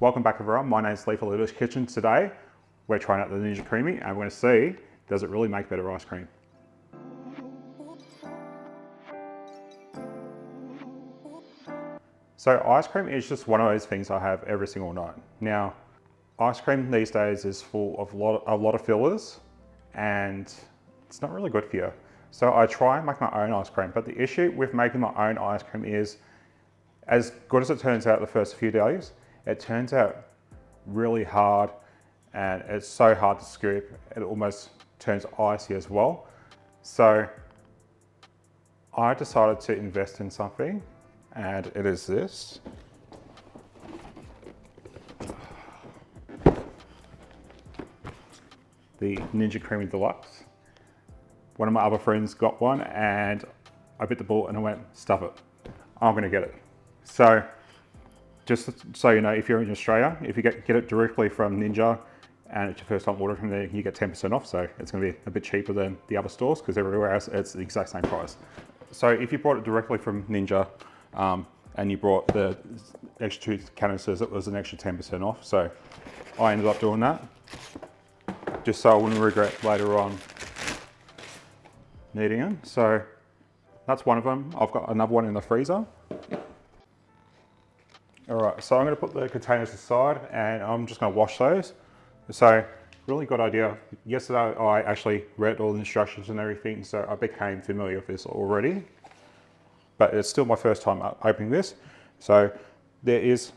Welcome back everyone, my name is Lee for Littlest Kitchen. Today we're trying out the Ninja Creami and we're going to see, does it really make better ice cream? So ice cream is just one of those things I have every single night. Now, ice cream these days is full of a lot of fillers and it's not really good for you. So I try and make my own ice cream, but the issue with making my own ice cream is, as good as it turns out the first few days, it turns out really hard and it's so hard to scoop, it almost turns icy as well. So I decided to invest in something and it is this. The Ninja Creami Deluxe. One of my other friends got one and I bit the bullet and I went, stuff it, I'm gonna get it. So just so you know, if you're in Australia, if you get it directly from Ninja and it's your first time ordering from there, you get 10% off. So it's gonna be a bit cheaper than the other stores because everywhere else it's the exact same price. So if you bought it directly from Ninja and you brought the extra 2 canisters, it was an extra 10% off. So I ended up doing that just so I wouldn't regret later on needing it. So that's one of them. I've got another one in the freezer. All right, so I'm gonna put the containers aside and I'm just gonna wash those. So really good idea. Yesterday I actually read all the instructions and everything, so I became familiar with this already. But it's still my first time opening this. So there is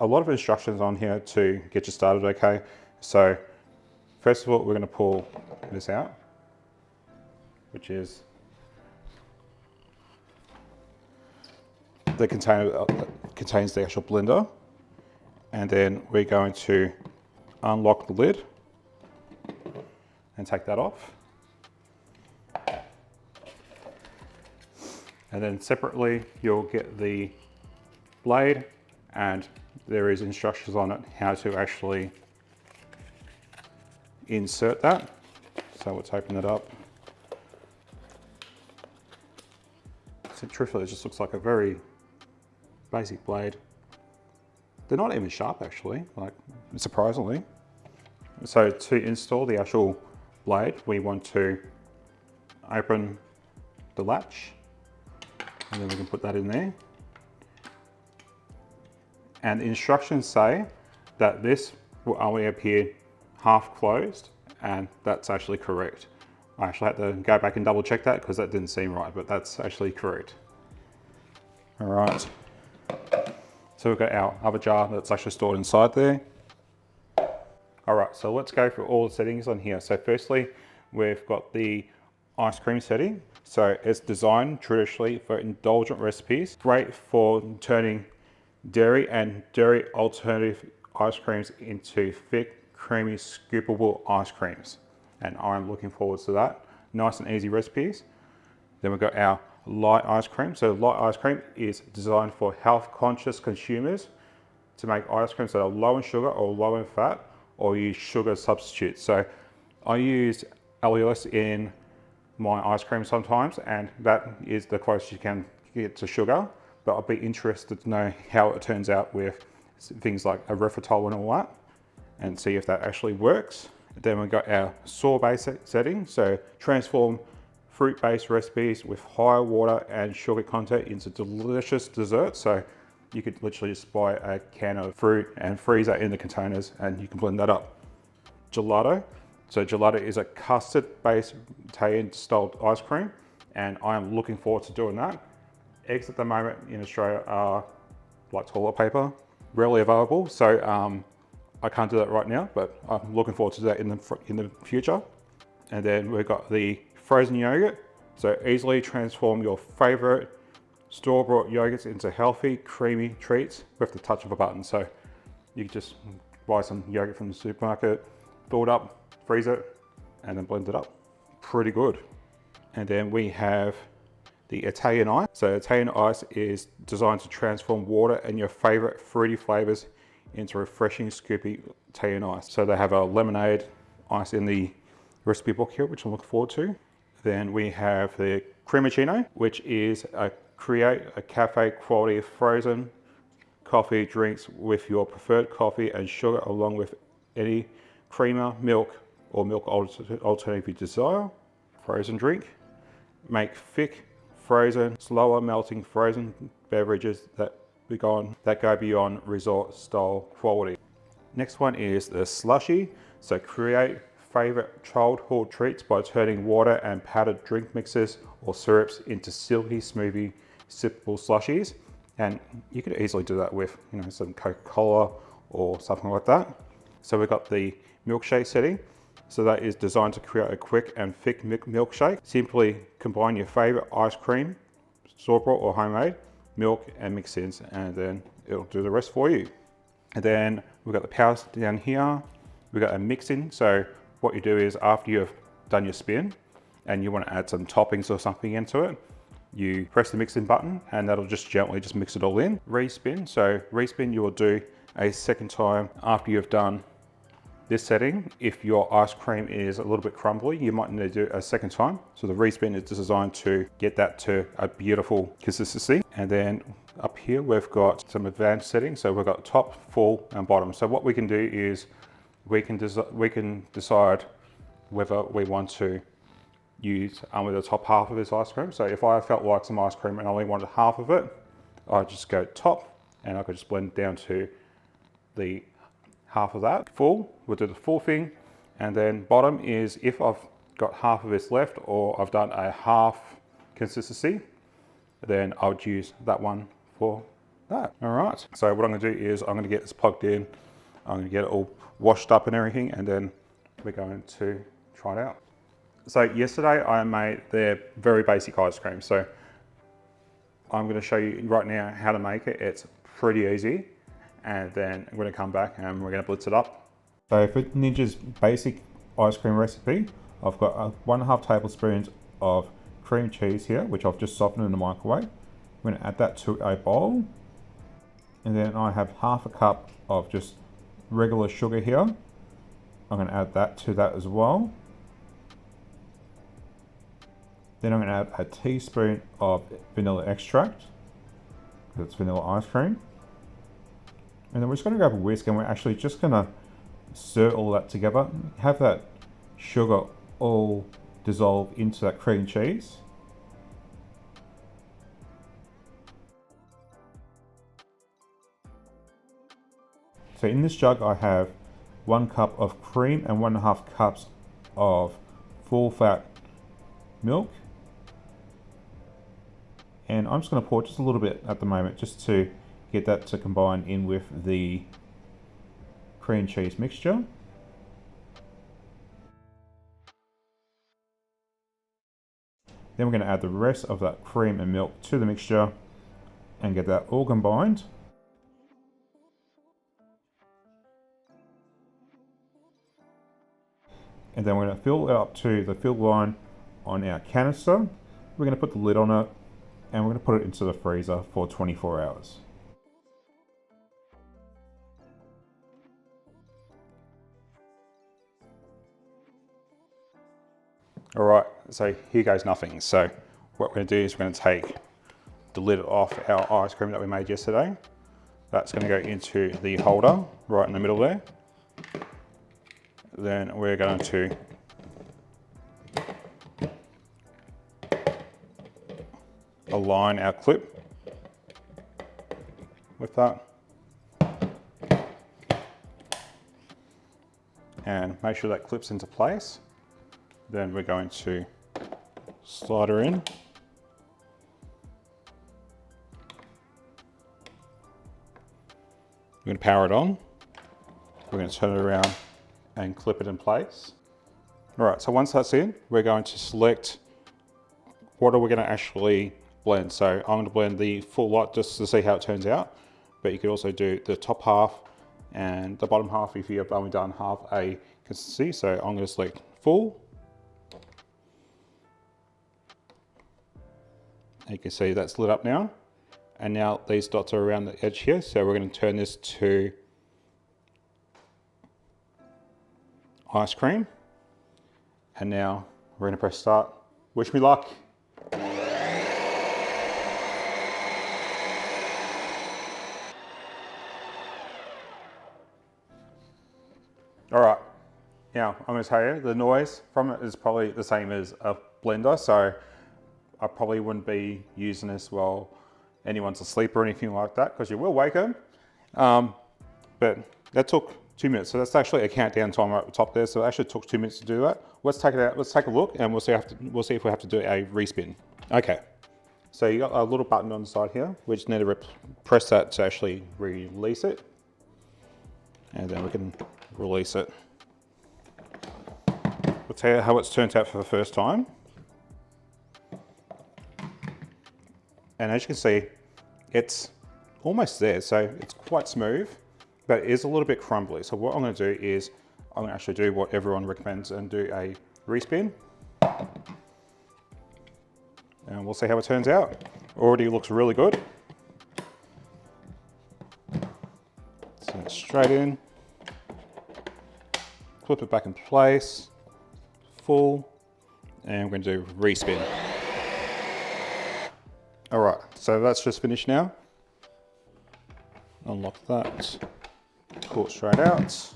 a lot of instructions on here to get you started, okay? So first of all, we're gonna pull this out, which is the container that contains the actual blender. And then we're going to unlock the lid and take that off. And then separately, you'll get the blade and there is instructions on it how to actually insert that. So let's open it up. So truthfully, it just looks like a very basic blade. They're not even sharp actually, like surprisingly. So to install the actual blade, we want to open the latch and then we can put that in there. And the instructions say that this will only appear half closed, and that's actually correct. I actually had to go back and double check that because that didn't seem right, but that's actually correct. All right. So we've got our other jar that's actually stored inside there. All right, so let's go through all the settings on here. So firstly, we've got the ice cream setting. So it's designed traditionally for indulgent recipes, great for turning dairy and dairy alternative ice creams into thick, creamy, scoopable ice creams. And I'm looking forward to that. Nice and easy recipes. Then we've got our light ice cream. So light ice cream is designed for health conscious consumers to make ice creams that are low in sugar or low in fat, or use sugar substitutes. So I use allulose in my ice cream sometimes, and that is the closest you can get to sugar. But I'll be interested to know how it turns out with things like erythritol and all that, and see if that actually works. Then we've got our sorbet setting. So transform fruit-based recipes with higher water and sugar content into delicious desserts. So you could literally just buy a can of fruit and freeze that in the containers and you can blend that up. Gelato. So gelato is a custard-based Italian-style ice cream, and I am looking forward to doing that. Eggs at the moment in Australia are like toilet paper, rarely available. So I can't do that right now, but I'm looking forward to that in the future. And then we've got the frozen yogurt. So easily transform your favorite store-bought yogurts into healthy, creamy treats with the touch of a button. So you can just buy some yogurt from the supermarket, fill it up, freeze it, and then blend it up. Pretty good. And then we have the Italian ice. So Italian ice is designed to transform water and your favorite fruity flavors into refreshing, scoopy Italian ice. So they have a lemonade ice in the recipe book here, which I'm looking forward to. Then we have the Cremicino, which is create a cafe quality frozen coffee drinks with your preferred coffee and sugar, along with any creamer, milk, or milk alternative you desire. Frozen drink. Make thick, frozen, slower melting frozen beverages that go beyond resort style quality. Next one is the slushy. So create favorite childhood treats by turning water and powdered drink mixes or syrups into silky, smoothie, sippable slushies. And you could easily do that with, some Coca-Cola or something like that. So we've got the milkshake setting. So that is designed to create a quick and thick milkshake. Simply combine your favorite ice cream, store-bought or homemade, milk and mix-ins, and then it'll do the rest for you. And then we've got the powders down here. We've got a mix-in. So what you do is after you've done your spin and you want to add some toppings or something into it, you press the mix-in button and that'll just gently mix it all in. Respin. So respin you will do a second time after you've done this setting. If your ice cream is a little bit crumbly, you might need to do a second time. So the respin is designed to get that to a beautiful consistency. And then up here, we've got some advanced settings. So we've got top, full, and bottom. So what we can do is we can decide whether we want to use only the top half of this ice cream. So if I felt like some ice cream and only wanted half of it, I'd just go top and I could just blend down to the half of that. Full, we'll do the full thing. And then bottom is if I've got half of this left or I've done a half consistency, then I would use that one for that. All right, so what I'm gonna do is I'm gonna get this plugged in. I'm gonna get it all washed up and everything, and then we're going to try it out. So yesterday I made their very basic ice cream. So I'm gonna show you right now how to make it. It's pretty easy. And then I'm going to come back and we're going to blitz it up. So for Ninja's basic ice cream recipe, I've got 1.5 tablespoons of cream cheese here, which I've just softened in the microwave. I'm going to add that to a bowl. And then I have 1/2 cup of just regular sugar here. I'm going to add that to that as well. Then I'm going to add a teaspoon of vanilla extract, because it's vanilla ice cream. And then we're just going to grab a whisk and we're actually just going to stir all that together. Have that sugar all dissolve into that cream cheese. So in this jug I have 1 cup of cream and 1.5 cups of full fat milk. And I'm just going to pour just a little bit at the moment just to get that to combine in with the cream cheese mixture. Then we're going to add the rest of that cream and milk to the mixture and get that all combined. And then we're going to fill it up to the fill line on our canister. We're going to put the lid on it and we're going to put it into the freezer for 24 hours. All right, so here goes nothing. So what we're going to do is we're going to take the lid off our ice cream that we made yesterday. That's going to go into the holder right in the middle there. Then we're going to align our clip with that. And make sure that clips into place. Then we're going to slide her in. We're going to power it on. We're going to turn it around and clip it in place. All right, so once that's in, we're going to select what are we going to actually blend. So I'm going to blend the full lot just to see how it turns out. But you could also do the top half and the bottom half if you've only done half a consistency. So I'm going to select full. You can see that's lit up now. And now these dots are around the edge here. So we're going to turn this to ice cream. And now we're going to press start. Wish me luck. All right, now I'm going to tell you the noise from it is probably the same as a blender, so I probably wouldn't be using this while anyone's asleep or anything like that, because you will wake them. But that took 2 minutes, so that's actually a countdown timer at the top there. So it actually took 2 minutes to do that. Let's take it out. Let's take a look, and we'll see if we have to do a respin. Okay. So you got a little button on the side here. We just need to press that to actually release it, and then we can release it. We'll tell you how it's turned out for the first time. And as you can see, it's almost there. So it's quite smooth, but it is a little bit crumbly. So what I'm going to do is I'm going to actually do what everyone recommends and do a respin. And we'll see how it turns out. Already looks really good. Send it straight in. Flip it back in place. Full. And we're going to do respin. All right, so that's just finished now. Unlock that. Pull it straight out.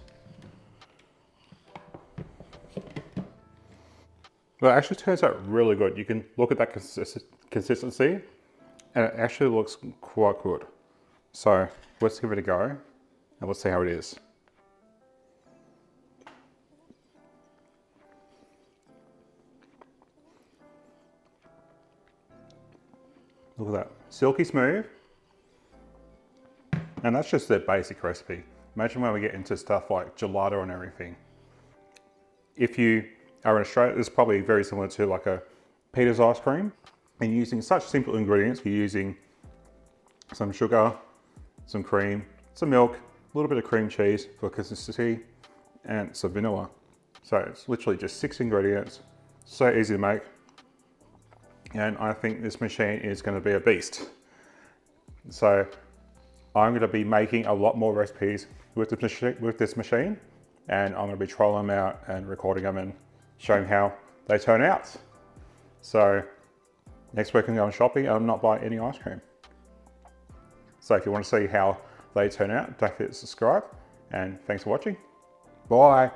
Well, it actually turns out really good. You can look at that consistency, and it actually looks quite good. So let's give it a go, and let's see how it is. Look at that, silky smooth. And that's just their basic recipe. Imagine when we get into stuff like gelato and everything. If you are in Australia, it's probably very similar to like a Peter's ice cream. And using such simple ingredients, you're using some sugar, some cream, some milk, a little bit of cream cheese for consistency, and some vanilla. So it's literally just 6 ingredients, so easy to make. And I think this machine is going to be a beast. So I'm going to be making a lot more recipes with this machine, and I'm going to be trialing them out and recording them and showing how they turn out. So next week I'm going shopping and I'm not buying any ice cream. So if you want to see how they turn out, don't forget to subscribe, and thanks for watching. Bye.